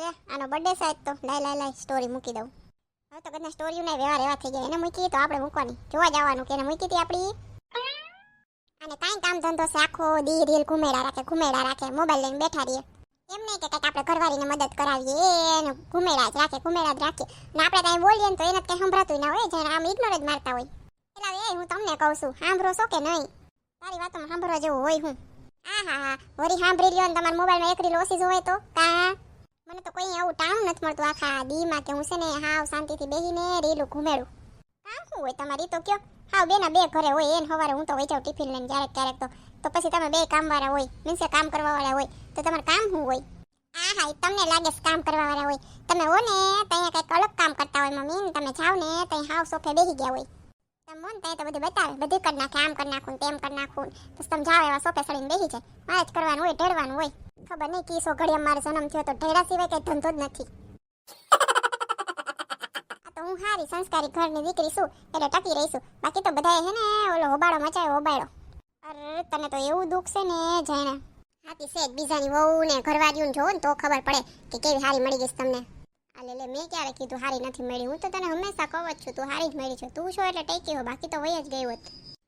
લે આનો બર્થડે છે આજ તો લાય સ્ટોરી મૂકી દઉં. હવે તો કદના સ્ટોરીઓ ના વ્યવહાર એવા થઈ ગયા. એને મૂકી તો આપણે મૂકવાની જોવા જવાનું કે એને મૂકી હતી આપણી. અને કાંઈ કામ ધંધો છે આખો દી રીલ ઘુમેડા રાખે મોબાઈલ લઈને બેઠા રહીએ. એમ નહીં કે કંઈક આપણે ઘરવાળીને મદદ કરાવીએ એને ઘુમેડા જ રાખે ને આપણે કાંઈ બોલીએ ને તો એને કંઈ સંભળાતું ના હોય જેને આમ ઇગ્નોર જ મારતા હોય. એટલે એ હું તમને કહું છું સાંભળો છો કે નહીં? તારી વાતોમાં સાંભળવા જેવું હોય હું. હા વરી સાંભળી લ્યો ને તમારા મોબાઈલમાં એક રીલ ઓછી હોય તો કા મને તો કોઈ આવું ટાણું નથી મળતું આખા દીમાં કે હું છે ને હાવ શાંતિથી બેહીને રીલું ઘુમેડું. કામ શું હોય તમારી તો કયો? હાવ બેના બે ઘરે હોય એને સવારે હું તો વહી જાઉં ટિફિન લઈને ક્યારેક તો પછી તમે બે કામવાળા હોય મીન્સ કે કામ કરવાવાળા હોય તો તમારે કામ શું હોય? હા તમને લાગે છે કામ કરવાવાળા હોય. તમે હો ને ત્યાં કંઈક અલગ કામ કરતા હોય મમ્મી ને તમે જાઓ ને ત્યાં હાવ સોફે બેસી ગયા હોય. તમે મન ત્યાં તો બધું બતાવે બધું કરી નાખે આમ કરી નાખું તેમ કરી નાખું પછી તમે જાઓ એવા સોફે સડીને બેસી જાય. મારે જ કરવાનું હોય ઢેરવાનું હોય. ખબર નહીં કીસો ઘડિયા મારો જન્મ થયો તો ઢેરા સિવાય કઈ ધંધો જ નથી. આ તો હું હારી સંસ્કારી ઘરની દીકરી છું એટલે ટકી રહીશું. બાકી તો બધાએ હે ને ઓલો હોબાળો મચાયો હોબાળો. અરે તને તો એવું દુઃખ છે ને જાણે હાથી સેજ બીજાની વહુ ને ઘરવાળીઓને જોવો ને તો ખબર પડે કે કેવી હારી મળી ગઈ તમને. આ લે મેં ક્યારે કીધું હારી નથી મળી? હું તો તને હંમેશા કહું જ છું તું હારી જ મળી છે. તું છો એટલે ટેકી હો બાકી તો વહી જ ગઈ હોત.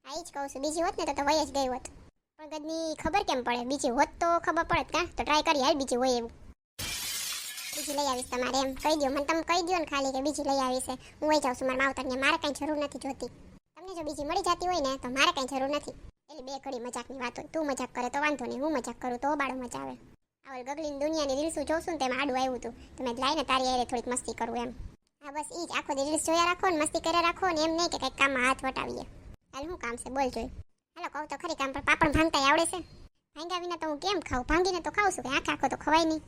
આ જ કહું છું બીજી હોત ને તો વહી જ ગઈ હોત. પણ ગદની ખબર કેમ પડે? બીજી હોત તો ખબર પડે કાં તો ટ્રાય કરી હાલ બીજી હોય એવું. બીજી લઈ આવીશ તમારે એમ કહી દો મને તમે કહી દો ને ખાલી કે બીજી લઈ આવીશ. હું વહી જાઉં છું મારા માવતરને મારે કાંઈ જરૂર નથી જોતી. તમને જો બીજી મળી જતી હોય ને તો મારે કાંઈ જરૂર નથી. એટલે બે ઘડી મજાકની વાત હોય. તું મજાક કરે તો વાંધો નહીં હું મજાક કરું તો બાળો મચાવે. આવલ ગગલીની દુનિયાની રીલ્સો જોઉં ને તેમાં આડું આવ્યું હતું તમે લાઈને તારી આરે થોડીક મસ્તી કરું એમ. હા બસ ઈ જ આખો દી રીલ્સ જોયા રાખો ને મસ્તી કર્યા રાખો ને એમ નહીં કે કંઈક કામમાં હાથ વટાવીએ. હાલ શું કામ છે બોલ જોઈ. હાલો કહું તો ખરી કામ પર પાપડ ભાંગતા આવડે છે? ભાંગ્યા વિના તો હું કેમ ખાઉં? ભાંગીને તો ખાઉં છું કે આખો તો ખવાય નહીં.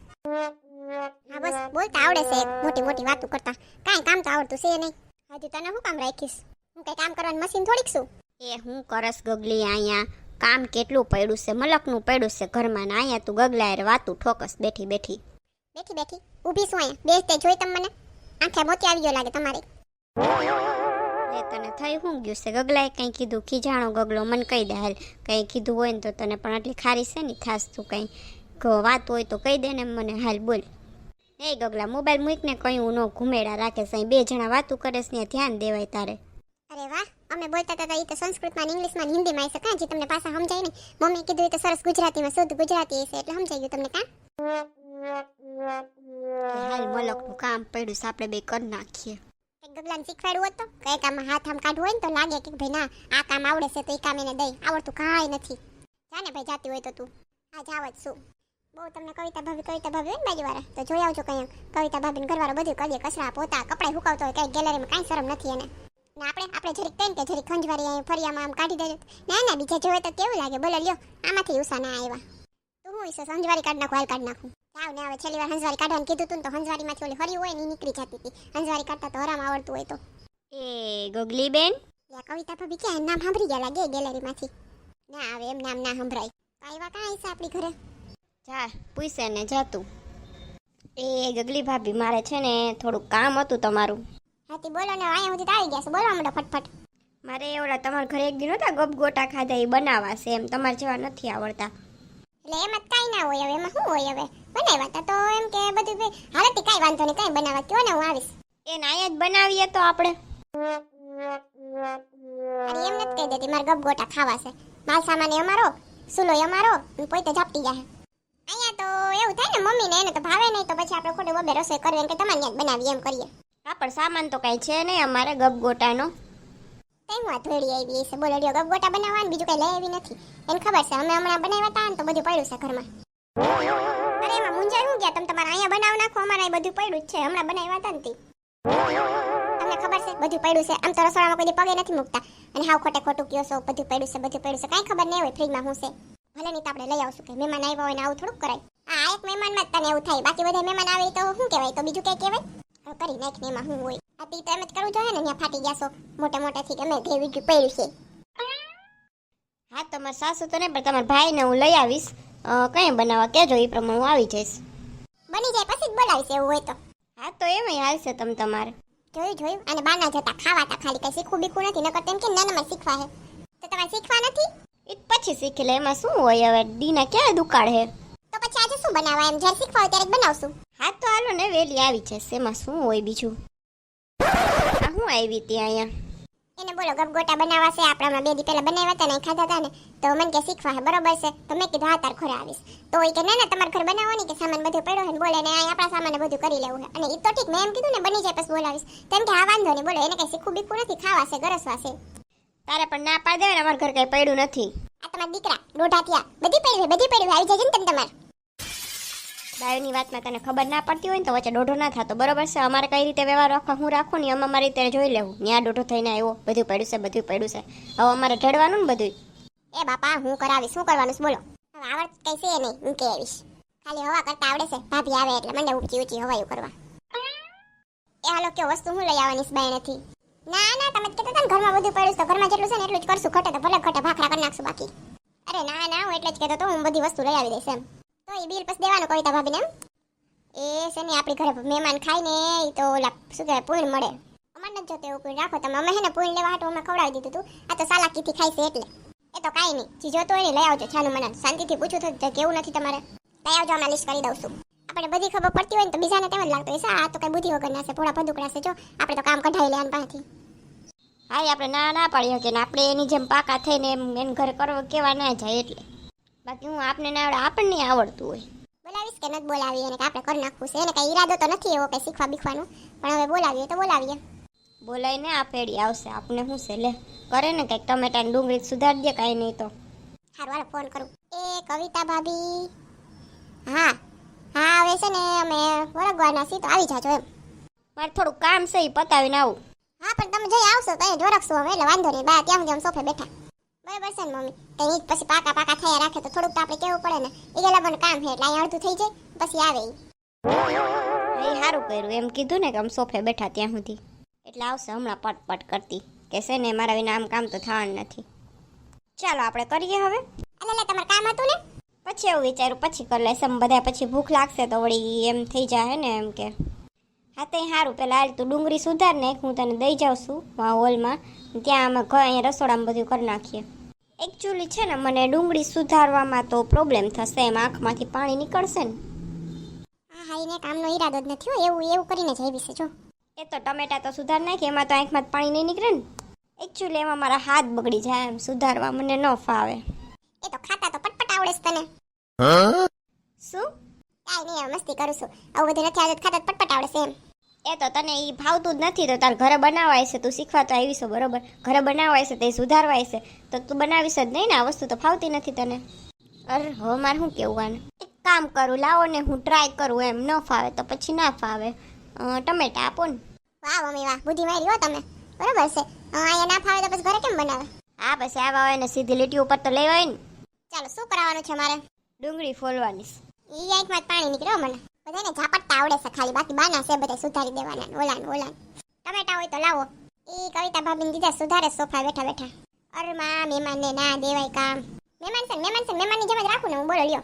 હા બસ બોલતા આવડે છે મોટી મોટી વાતો કરતા. કાંઈ કામ તો આવડતું છે નહીં. હજી તને શું કામ રાખીશ? હું કંઈ કામ કરવાની મશીન થોડીક છું. એ હું કરસ ગગલી અહીંયા કામ કેટલું પડ્યું છે મલકનું પડ્યું છે ઘરમાં ને અહીંયા તું ગગલાએ વાતું ઠોકસ બેઠી ઊભી શું અહીંયા બેસતે જોઈ તમે મને આંખે મોતી આવી ગયો લાગે તમારી. એ તને થઈ શું ગયું છે? ગગલાએ કંઈ કીધું? ખીજાણો ગગલો મને કહી દે હાલ. કંઈ કીધું હોય ને તો તને પણ આટલી ખારી છે ને ખાસ તું કંઈ વાત હોય તો કહી દે ને મને હાલ બોલ. એ ગગલા મોબાઈલ મૂકને કયું ન ઘુમેડા રાખે છે બે જણા વાતું કરે છે ધ્યાન દેવાય તારે. અરે વાહ અમે બોલતા હતા એ તો સંસ્કૃતમાં ઇંગ્લિશમાં હિન્દીમાં આવી શકાય જે તમને પાછા સમજાય નહીં. મમ્મી કીધું એ તો સરસ ગુજરાતીમાં શુદ્ધ ગુજરાતી છે એટલે સમજાઈ ગયું તમને કાં? હાલ મલકનું કામ પડ્યું છે આપણે બે કરી નાખીએ. ગગલાને શીખવાડવું હોત તો કઈ કામમાં હાથ આમ કાઢવું હોય ને તો લાગે કે ભાઈ ના આ કામ આવડે છે તો એ કામ એને દઈ આવડતું કાંઈ નથી. જાને ભાઈ જાતી હોય તો તું આ જાવ જ શું. બહુ તમને કવિતા ભાભી હોય ને બાજુવાળા તો જોઈ આવજો કંઈ કવિતા ભાભીને ઘરવાળો બધું કરીએ કચરા પોતા કપડાં હુકાવતો હોય કઈ ગેલેરીમાં કાંઈ શરમ નથી એને. ને આપણે જરીક કહીને કે જરીક ખંજવારી અહીં ફરિયામાં આમ કાઢી દેજો. ના બીજા જોવે તો કેવું લાગે બોલો લ્યો આમાંથી ઉષા ના આવ્યા. તું હું ઈસો સંજવારી કાઢ નાખું હાલ કાઢ નાખું. જાવ ને હવે છેલ્લી વાર હંજવારી કાઢવાનું કીધું તું તો હંજવારીમાંથી ઓલી હરી હોય ને નીકળી જતી હતી. હંજવારી કાઢતા તો હરામ આવડતું હોય તો. એ ગગલી બેન કવિતા ભાભી ક્યાં નામ સાંભળી ગયા લાગે ગેલેરીમાંથી. ના આવે એમ નામ ના સંભળાય. આવ્યા કાં છે આપણી ઘરે? જા પૂછે ને જાતું. એ ગગલી ભાભી મારે છે ને થોડુંક કામ હતું તમારું. હાથી બોલો ને અહીંયા સુધી આવી ગયા છે બોલો મને ફટફટ. મારે ઓલા તમારા ઘરે એક દિન હતા ગપગોટા ખાધા એ બનાવવા છે એમ તમારે જેવા નથી આવડતા. એટલે એમાં કાંઈ ના હોય હવે એમાં શું હોય હવે બનાવ્યા હતા તો એમ કે બધું હાલતી કાંઈ વાંધો નહીં કાંઈ બનાવવા કયો ને હું આવીશ. એને અહીંયા જ બનાવીએ તો આપણે. અરે એમ નથી કહી દેતી મારે ગપગોટા ખાવા છે. માલ સામાન અમારો સુલો અમારો પોતે ઝાપટી જાય. અહીંયા તો એવું થાય ને મમ્મીને એને તો ભાવે નહીં તો પછી આપણે ખોટું બબે રસોઈ કરવી કે તમારે ત્યાં જ બનાવીએ એમ કરીએ. હા પણ સામાન તો કાંઈ છે નહીં અમારે ગપગોટાનો. કઈ વાત થોડી આવી છે બોલો લ્યો ગપગોટા બનાવવાનું બીજું કઈ લઈ આવી નથી. એને ખબર છે અમે હમણાં બનાવ્યા હતા ને તો બધું પડ્યું છે ઘરમાં. અરે એમાં મુંજાઈ હું ગયા તમે તમારે અહીંયા બનાવ નાખો અમારે અહીં બધું પડ્યું જ છે હમણાં બનાવ્યા હતા ને તમને ખબર છે બધું પડ્યું છે. આમ તો રસોડામાં કોઈ પગે નથી મૂકતા અને હાવ ખોટું કયો છો બધું પડ્યું છે કાંઈ ખબર નહીં હોય ફ્રીજમાં હું છે. ભલે નહીં તો આપણે લઈ આવશું કે મહેમાન આવ્યા હોય ને આવું થોડુંક કરાય. આ એક મહેમાનમાં જ તને એવું થાય બાકી બધા મહેમાન આવે તો શું કહેવાય તો બીજું કઈ કહેવાય. કરી નાખ ને એમાં શું હોય. આ તી તો એમ જ કરવું જોઈએ ને ત્યાં ફાટી ગયા છો મોટા થી અમે ઘેવી પડ્યું છે. હા તમારા સાસુ તો નહીં પણ તમારા ભાઈને હું લઈ આવીશ. કઈ બનાવવા કહેજો એ પ્રમાણે હું આવી જઈશ. બની જાય પછી જ બોલાવીશ એવું હોય તો. હા તો એમાંય હાલશે તમારે. જોયું અને બાના જતા ખાવાતા ખાલી કઈ શીખવું બીખવું નથી નકર તેમ કે નાનામાં શીખવા હે તો તમારે શીખવા નથી. એ પછી શીખી લે એમાં શું હોય હવે ડીના ક્યાં દુકાળ હે. તો પછી આજે શું બનાવવા એમ જ્યારે શીખવા હોય ત્યારે જ બનાવશું. હા તો હાલો હાલો ને વેલી આવી જશે, એમાં શું હોય બીજું. આ હું આવી હતી અહીંયા. એને બોલો ગપગોટા બનાવવા છે, આપણે હમણાં 2 દી પહેલા બનાવ્યા હતા ને ખાધા હતા ને, તો મને કે શીખવા હે, બરોબર છે. તો મેં કીધું હા તાર ઘરે આવીશ. તો એ કે ના તમારે ઘરે બનાવવાની કે સામાન બધું પડ્યો છે ને, બોલે ને અહીં આપણા સામાન બધું કરી લેવું છે. અને એ તો ઠીક, મેં એમ કીધું ને બની જાય પછી બોલાવીશ. તેમ કે હા વાંધો નહીં, બોલો એને કઈ શીખવું બીખવું નથી, ખાવા છે ગરસવા છે. તારે પણ ના પાડ દેવાય ને, અમારા ઘર કઈ પડ્યું નથી. આ તમારા દીકરા દોઢા થયા, બધી પડી આવી જાય ને તમારે. બાયુની વાતમાં તને ખબર ના પડતી હોય ને તો વચ્ચે દોઢો ના થતો, બરોબર છે. અમારે કઈ રીતે વ્યવહાર રાખવા હું રાખું ને અમારી રીતે જોઈ લેવું. ત્યાં દોઢો થઈને આવ્યો, બધું પડ્યું છે. હવે અમારે ઢળવાનું ને બધું. એ બાપા હું કરાવીશ, શું કરવાનું છે બોલો. હવે આવડત કઈ છે નહીં, હું કે આવીશ. ખાલી હવા કરતા આવડે છે, ભાભી આવે એટલે મને ઊંચી હવાયું કરવા. એ હાલો કયો વસ્તુ હું લઈ આવવાની છે બાયણેથી? ના તમે કીધું ને ઘરમાં બધું પડ્યું છે, તો ઘરમાં જેટલું છે ને એટલું જ કરશું, ઘટે તો ભલે ઘટે, ભાખરા કરી નાખશું બાકી. અરે ના હું એટલે જ કહેતો તો હું બધી વસ્તુ લઈ આવી દઈશ એમ. તો એ બિલ પછી દેવાનું કવિતા ભાભીને એમ. એ છે ને આપણી ઘરે મહેમાન ખાય ને એ તો ઓલા શું કહેવાય પૂર્ણ મળે. અમારે નથી જોતું એવું કોઈ રાખો તમે, અમે હે ને પૂર્ણ લેવા હાટું અમે ખવડાવી દીધું હતું. આ તો સાલાકીથી ખાય છે એટલે. એ તો કાંઈ નહીં, જે જોતો હોય ને લઈ આવજો, છાનું મનાન શાંતિથી પૂછું થતું કેવું નથી તમારે, લઈ આવજો, અમે લિસ્ટ કરી દઉં છું. આપણે બધી ખબર પડતી હોય ને તો બીજાને તેમ જ લાગતો હોય આ તો કઈ બુદ્ધિ વગર ના છે, ભોળા ભદુકડા છે, જો આપણે તો કામ કઢાઈ લેવાનું પાસેથી. હા આપણે ના પાડી શકીએ ને, આપણે એની જેમ પાકા થઈને એમ એને ઘરે કરવા કેવા ના જાય એટલે. બાકી હું આપને ના આવડે, આપણને નહીં આવડતું હોય. બોલાવીશ કે નથી બોલાવી એને કે આપણે કરી નાખવું છે, એને કઈ ઈરાદો તો નથી એવો કઈ શીખવા બીખવાનો, પણ હવે બોલાવીએ તો બોલાવીએ. બોલાવીને આ પેઢી આવશે, આપણે શું છે લે કરે ને કંઈક ટમેટા ને ડુંગળી સુધારી દે, કાંઈ નહીં તો. હારું હાલો ફોન કરું. એ કવિતા ભાભી, હા હવે છે ને અમે વરગવાના છીએ તો આવી જાજો એમ. મારે થોડું કામ છે એ પતાવીને આવું. હા પણ તમે જઈ આવશો તો એ જોરકશું અમે, એટલે વાંધો નહીં, બા ત્યાં સુધી અમે સોફે બેઠા. બરાબર છે ને મમ્મી, તો એ પછી પાકા થયા રાખે તો થોડુંક તો આપણે કેવું પડે ને, એ ગેલા પણ કામ છે એટલે અહીં અડધું થઈ જાય પછી આવે એ સારું કર્યું એમ કીધું ને કે આમ સોફે બેઠા ત્યાં સુધી, એટલે આવશે હમણાં પટ કરતી કે છે ને મારા વિના આમ કામ તો થવાનું નથી. ચાલો આપણે કરીએ હવે. એટલે તમારે કામ હતું ને, પછી એવું વિચાર્યું પછી કરી લઈશ એમ, બધા પછી ભૂખ લાગશે તો વળી એમ થઈ જાય ને એમ કે. હા તો સારું, પેલા આ તું ડુંગળી સુધાર નાખ, હું તને દઈ જાઉં છું હોલમાં, ત્યાં અમે અહીંયા રસોડામાં બધું કરી નાખીએ. એકચ્યુઅલી છે ને મને ડુંગળી સુધારવામાં તો પ્રોબ્લેમ થશે, એમ આંખમાંથી પાણી નીકળશે ને. હા એને કામનો ઈરાદો જ નથી હો, એવું કરીને જ આવી છે જો. એ તો ટમેટા તો સુધાર નાખી, એમાં તો આંખમાં પાણી નહીં નીકળે ને. એકચ્યુઅલી એમાં મારા હાથ બગડી જાય, એમ સુધારવા મને ન ફાવે. એ તો ખાતા તો પટપટ આવડે છે તને. શું? કાંઈ નહીં મસ્તી કરું છું, આવું બધું નથી આવડતું, ખાતા પટપટ આવડે છે એમ. એ તો તને એ ભાવતું જ નથી, તો તાર ઘરે બનાવાય છે, તું શીખવા તો આવીશ બરોબર, ઘરે બનાવાય છે તે સુધારવાય છે તો તું બનાવીશ જ નહીં ને, આ વસ્તુ તો ફાવતી નથી તને. અરે હવે મારે શું કેવું આને, એક કામ કરું, લાવો ને હું ટ્રાય કરું, એમ ન ફાવે તો પછી ના ફાવે, ટમેટા આપો ને. વાહ મમ્મી વાહ, બુદ્ધિ મારી હો તમે, બરોબર છે. અહીંયા ના ફાવે તો પછી ઘરે કેમ બનાવે? હા પછી આવા હોય ને સીધી લીટી ઉપર તો લેવાય ને. ચાલો શું કરાવવાનું છે મારે? ડુંગળી ફોલવાની. ઈ આંખમાં પાણી નીકળ્યો મને, બધાને ઝાપટતા આવડે છે ખાલી, બાકી બાના છે બધા સુધારી દેવાના, ઓલાન. ટમેટા હોય તો લાવો. ઈ કવિતા ભાભીને દીધા સુધારે સોફા બેઠા. અરે માં મહેમાનને ના દેવાય કામ. મહેમાનની જેમ જ રાખું ને હું, બોલો લ્યો.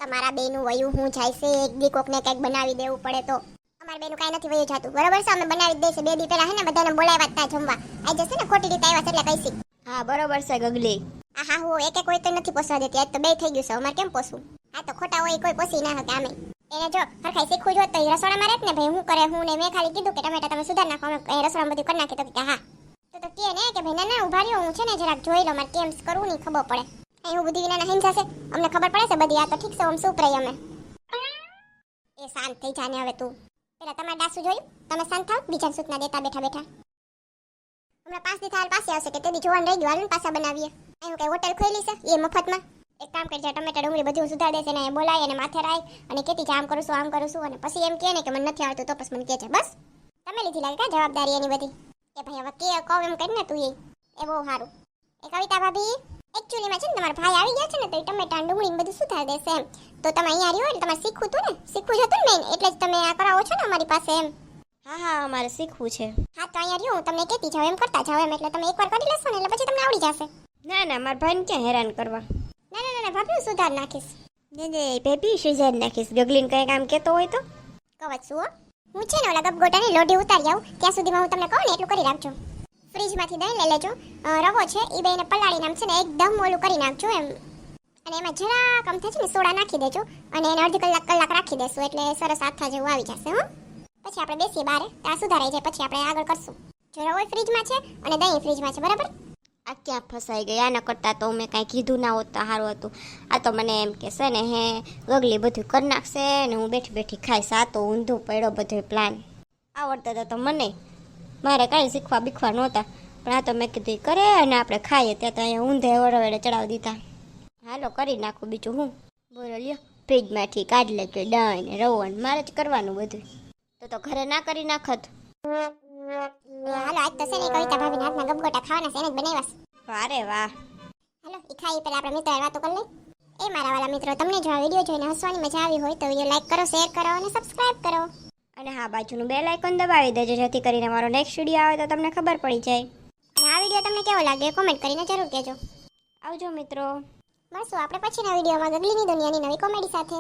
તમારા બેનું વયું હું જાય છે, એક દી કોકને કંઈક બનાવી દેવું પડે તો. અમારા બેનું કાંઈ નથી વયું જાતું, બરોબર છે, અમે બનાવી જ દઈશું. 2 દી પહેલા હે ને બધાને બોલાવ્યા હતા જમવા, આઈ જશે ને ખોટી રીતે આવ્યા છે એટલે કઈશી. હા બરોબર છે ગગલી. હા હું એક હોય તો નથી પોસવા દેતી, આજ તો 2 થઈ ગયું છે, અમારે કેમ પોસવું? હા તો ખોટા હોય કોઈ પોસી ના શકે આમે. એને જો હરખાઈ શીખવું જ હોત તો એ રસોડામાં રહેત ને ભાઈ, હું કરે હું ને, મેં ખાલી કીધું કે ટમેટા તમે સુધાર નાખો, અમે રસોડામાં બધું કરી નાખી, તો કે હા તો કે ને કે ભાઈ ના ઉભા રહ્યો, હું છે ને જરાક જોઈ લો, મારે કેમ કરવું નહીં ખબર પડે. અહીં હું બુદ્ધિ વિનાના હિંસા છે, અમને ખબર પડે છે બધી, આ તો ઠીક છે આમ સુપ રહી અમે. એ શાંત થઈ જાને હવે તું, પેલા તમારે ડાસુ જોયું, તમે શાંત થાવ, બીજાને સૂચના દેતા બેઠા. હમણાં 5 દી થાલ પાસે આવશે કે તે દી જોવાનું રહી ગયું, હાલ પાછા બનાવીએ. અહીં કઈ હોટેલ ખોલી છે એ મફતમાં. એક કામ કરજે, ટમેટા ડુંગળી બધું સુધાર દેશે ને બોલાય અને માથે રાય અને કેતી આમ કરું છું અને પછી એમ કહે ને કે મને નથી આવતું તો પછી મને કહે છે, બસ તમે લીધી લાગે કા જવાબદારી એની બધી. એ ભાઈ હવે કે કહું એમ કરીને તું એ બહુ સારું. એ કવિતા ભાભી એકચ્યુઅલીમાં છે ને તમારા ભાઈ આવી ગયા છે ને તો એ ટમેટા ડુંગળી બધું સુધાર દેશે એમ. તો તમે અહીંયા રહ્યો એટલે તમારે શીખવું જ હતું ને, એટલે જ તમે આ કરાવો છો ને અમારી પાસે એમ. હા અમારે શીખવું છે. હા તો અહીંયા રહ્યો હું તમને કહેતી જાવ એમ કરતા જાવ એમ, એટલે તમે એકવાર કરી લેશો ને એટલે પછી તમને આવડી જશે. ના મારા ભાઈને ક્યાં હેરાન કરવા. ના ભાભી હું સુધાર નાખીશ. બેબી સુધાર નાખીશ. ગગલીને કઈ કામ કેતો હોય તો કવચ શું હું છે ને ઓલા ગપગોટાની લોઢી ઉતારી આવું ત્યાં સુધીમાં હું તમને કહું ને એટલું કરી રાખજો. ફ્રીજમાંથી દહીં લઈ લેજો, રવો છે એ બેને પલાળીને આમ છે ને એકદમ ઓલું કરી નાખજો એમ, અને એમાં જરાક આમ થાય છે ને સોડા નાખી દેજો અને એને અડધી કલાક રાખી દેશું એટલે સરસ આથા જેવું આવી જશે હો. પછી આપણે બેસીએ બારે ત્યાં સુધારાઈ જાય પછી આપણે આગળ કરશું. જો રવો ફ્રીજમાં છે અને દહીં ફ્રીજમાં છે બરાબર. આ ક્યાં ફસાઈ ગઈ? આના કરતાં તો મેં કાંઈ કીધું ના હોત તો સારું હતું. આ તો મને એમ કે છે ને હે ગગલી બધું કરી નાખશે ને હું બેઠી બેઠી ખાઈશ. આ તો ઊંધો પડ્યો બધો પ્લાન. આવડતા તો મને મારે કાંઈ શીખવા બીખવા નહોતા પણ આ તો મેં કીધું કરે અને આપણે ખાઈએ ત્યાં તો અહીંયા ઊંધે વડે ચડાવી દીધા. હાલો કરી નાખું બીજું હું. બોલો લ્યો ફ્રીજમાંથી કાઢ લે કે દહીં ને રવો ને મારે જ કરવાનું બધું. તો ઘરે ના કરી નાખત. હાલો આજ તો છે ને કવિતા ભાભીના હાથના ગબગોટા ખાવાના છે એને જ બનાવ્યા છે. અરે વાહ. હાલો એ ખાઈ પહેલા આપણે મિત્રો વાતો કરી લઈએ. એ મારા વાલા મિત્રો તમને જો આ વિડીયો જોઈને હસવાની મજા આવી હોય તો વિડીયો લાઈક કરો, શેર કરો અને સબસ્ક્રાઇબ કરો. અને હા બાજુનું બેલ આઇકોન દબાવી દેજો જેથી કરીને મારો નેક્સ્ટ વિડીયો આવે તો તમને ખબર પડી જાય. અને આ વિડીયો તમને કેવો લાગે કોમેન્ટ કરીને જરૂર કહેજો. આવજો મિત્રો. મળશું આપણે પછીના વિડીયોમાં ગગલીની દુનિયાની નવી કોમેડી સાથે.